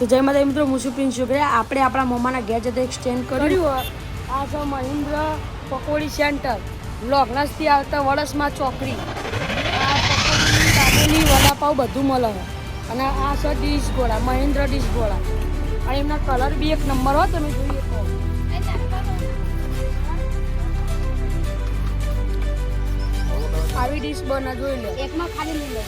તો જય માતા મિત્રો, હું છું પ્રિન્સ છોકરા. આપણે આપણા મમ્માના ઘેર જતા એક સ્ટેન્ડ કર્યું. આ છે મહિન્દ્ર પકોડી સેન્ટર, લોગણસથી આવતા વડસમાં ચોકડી. આ પકોડી, દાબેલી, વડાપાવ બધું મળે. અને આ છે ડીશ ગોળા, મહિન્દ્ર ડીશ ગોળા. અને એમના કલર બી એક નંબર હોય, તમે જોઈએ તો. આવી ડીશ બના જોઈ લો. એકમાં ખાલી લઈ લો.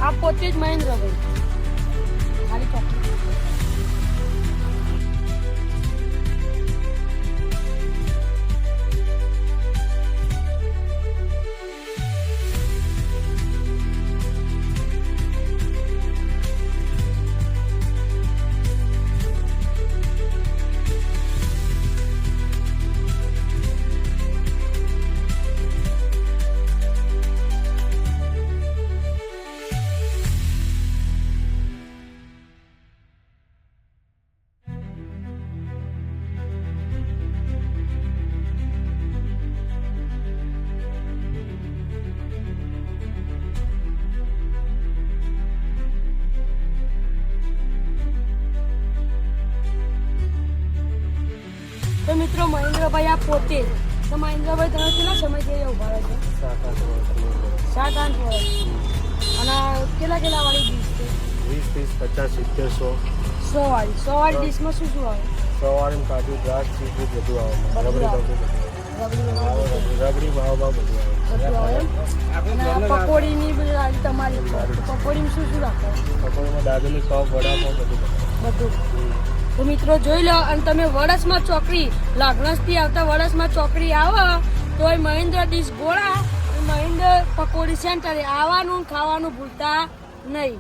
આ પોતે જ મહેન્દ્રભાઈ ખાલી ચોકડી. તો મિત્રો મહેન્દ્રભાઈ આ પોતે તો મહેન્દ્રભાઈ તમે કેટલા સમયથી ઉભા રહે છે? 7-8 વર્ષ. અને કેટલા વાળી ડીશ છે? 20, 30, 50, 70, 100 વાળી ડીશમાં શું શું આવે? 100 વાળી કાજુ, દ્રાક્ષ, ચીકુ બધું આવે. રબડી ભાવ બધું આવે. અને પકોડીની બધી આવી તમારી પકોડીમાં શું શું રાખો? પકોડીમાં દાબેલી, પાવ, વડાપાવ બધું. તો મિત્રો જોઈ લો. અને તમે વડસમાં ચોકડી, લાગણસથી આવતા વડસમાં ચોકડી આવો તો એ મહેન્દ્ર ડીશ ગોળા, મહેન્દ્ર પકોડી સેન્ટરે આવવાનું ખાવાનું ભૂલતા નહીં.